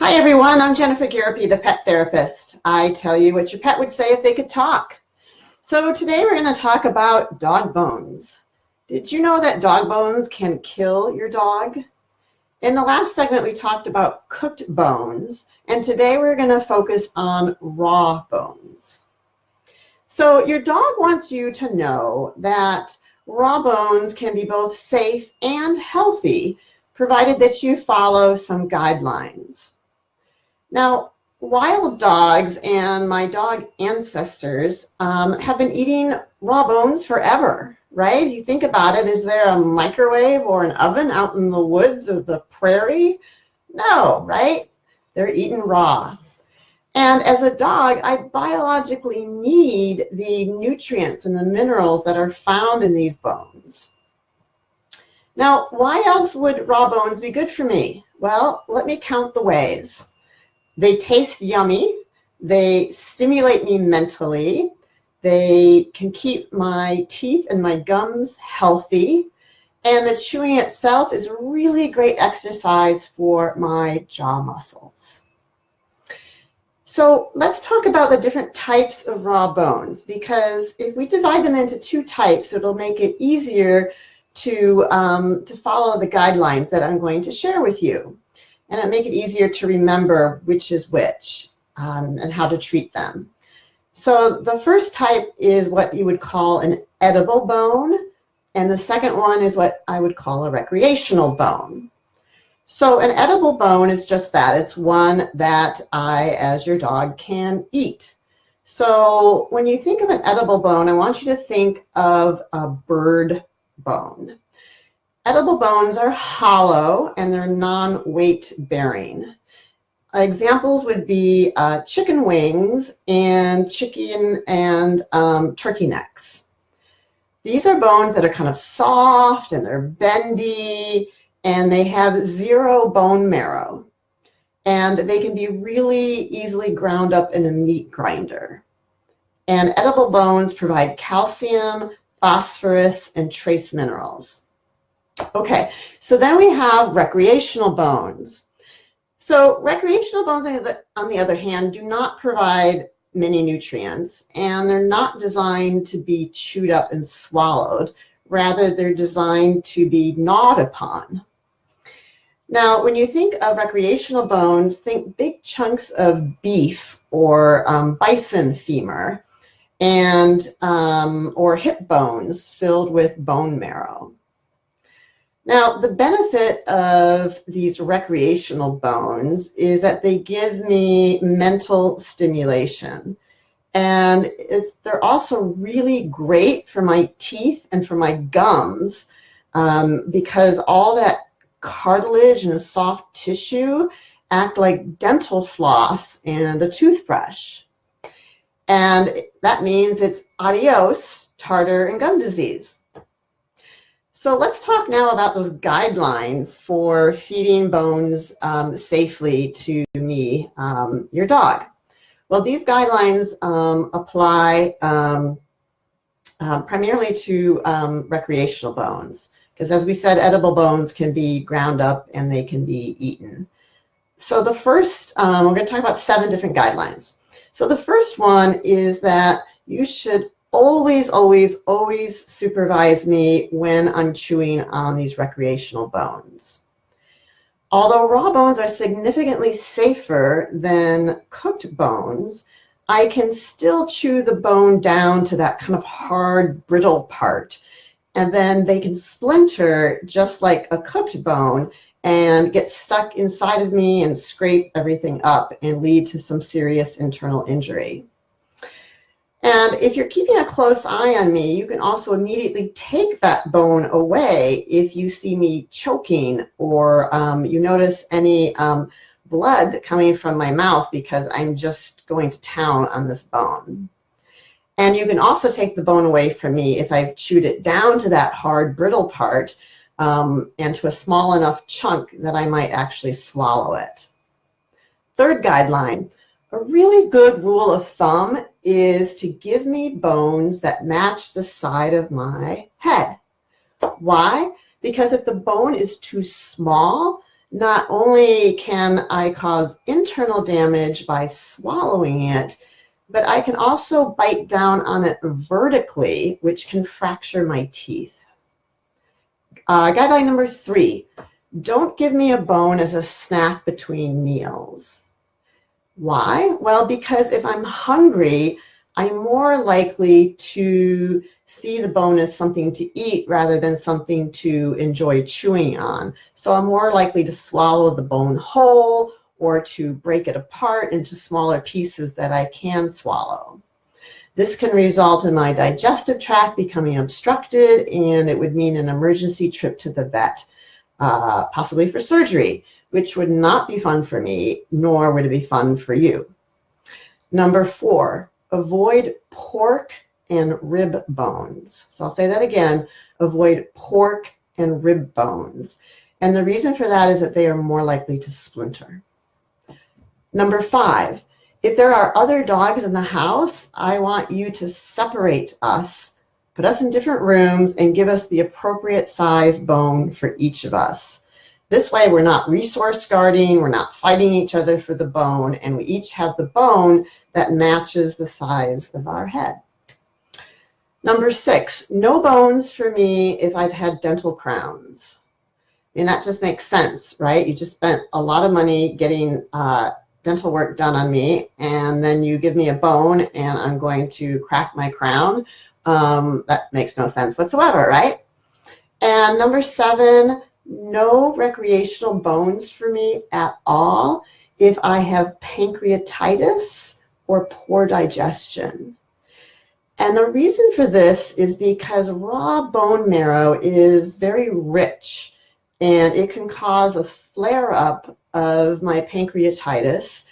Hi everyone, I'm Jennifer Garapi, the pet therapist. I tell you what your pet would say if they could talk. So today we're going to talk about dog bones. Did you know that dog bones can kill your dog? In the last segment we talked about cooked bones, and today we're going to focus on raw bones. So your dog wants you to know that raw bones can be both safe and healthy, provided that you follow some guidelines. Now, wild dogs and my dog ancestors have been eating raw bones forever, right? You think about it, is there a microwave or an oven out in the woods or the prairie? No, right? They're eating raw. And as a dog, I biologically need the nutrients and the minerals that are found in these bones. Now, why else would raw bones be good for me? Well, let me count the ways. They taste yummy, they stimulate me mentally, they can keep my teeth and my gums healthy, and the chewing itself is really great exercise for my jaw muscles. So let's talk about the different types of raw bones, because if we divide them into two types, it'll make it easier to follow the guidelines that I'm going to share with you. And it'll make it easier to remember which is which and how to treat them. So the first type is what you would call an edible bone, and the second one is what I would call a recreational bone. So an edible bone is just that. It's one that I, as your dog, can eat. So when you think of an edible bone, I want you to think of a bird bone. Edible bones are hollow and they're non-weight bearing. Examples would be chicken wings and chicken and turkey necks. These are bones that are kind of soft and they're bendy and they have zero bone marrow. And they can be really easily ground up in a meat grinder. And edible bones provide calcium, phosphorus, and trace minerals. Okay, so then we have recreational bones. So recreational bones, on the other hand, do not provide many nutrients, and they're not designed to be chewed up and swallowed. Rather, they're designed to be gnawed upon. Now, when you think of recreational bones, think big chunks of beef or bison femur and or hip bones filled with bone marrow. Now, the benefit of these recreational bones is that they give me mental stimulation. And they're also really great for my teeth and for my gums because all that cartilage and soft tissue act like dental floss and a toothbrush. And that means it's adios, tartar and gum disease. So let's talk now about those guidelines for feeding bones safely to me, your dog. Well, these guidelines apply primarily to recreational bones, because as we said, edible bones can be ground up and they can be eaten. So the first, we're going to talk about 7 different guidelines. So the first one is that you should always, always, always supervise me when I'm chewing on these recreational bones. Although raw bones are significantly safer than cooked bones, I can still chew the bone down to that kind of hard, brittle part. And then they can splinter just like a cooked bone and get stuck inside of me and scrape everything up and lead to some serious internal injury. And if you're keeping a close eye on me, you can also immediately take that bone away if you see me choking or you notice any blood coming from my mouth because I'm just going to town on this bone. And you can also take the bone away from me if I've chewed it down to that hard, brittle part and to a small enough chunk that I might actually swallow it. Third guideline, a really good rule of thumb is to give me bones that match the side of my head. Why? Because if the bone is too small, not only can I cause internal damage by swallowing it, but I can also bite down on it vertically, which can fracture my teeth. Guideline number 3, don't give me a bone as a snack between meals. Why? Well, because if I'm hungry, I'm more likely to see the bone as something to eat rather than something to enjoy chewing on. So I'm more likely to swallow the bone whole or to break it apart into smaller pieces that I can swallow. This can result in my digestive tract becoming obstructed, and it would mean an emergency trip to the vet, possibly for surgery, which would not be fun for me, nor would it be fun for you. Number 4, avoid pork and rib bones. So I'll say that again, avoid pork and rib bones. And the reason for that is that they are more likely to splinter. Number 5, if there are other dogs in the house, I want you to separate us, put us in different rooms, and give us the appropriate size bone for each of us. This way we're not resource guarding, we're not fighting each other for the bone, and we each have the bone that matches the size of our head. Number 6, no bones for me if I've had dental crowns. I mean, that just makes sense, right? You just spent a lot of money getting dental work done on me, and then you give me a bone and I'm going to crack my crown. That makes no sense whatsoever, right? And number 7, no recreational bones for me at all if I have pancreatitis or poor digestion. And the reason for this is because raw bone marrow is very rich, and it can cause a flare-up of my pancreatitis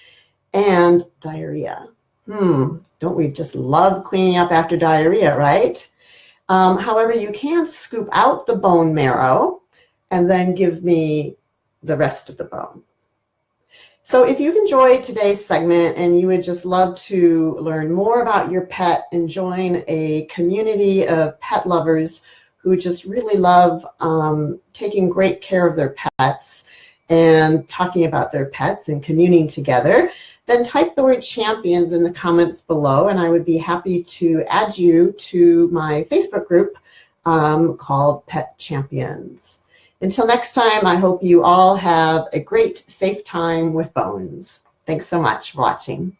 and diarrhea. Don't we just love cleaning up after diarrhea, right? However, you can scoop out the bone marrow and then give me the rest of the bone. So if you've enjoyed today's segment and you would just love to learn more about your pet and join a community of pet lovers who just really love taking great care of their pets and talking about their pets and communing together, then type the word champions in the comments below, and I would be happy to add you to my Facebook group called Pet Champions. Until next time, I hope you all have a great, safe time with bones. Thanks so much for watching.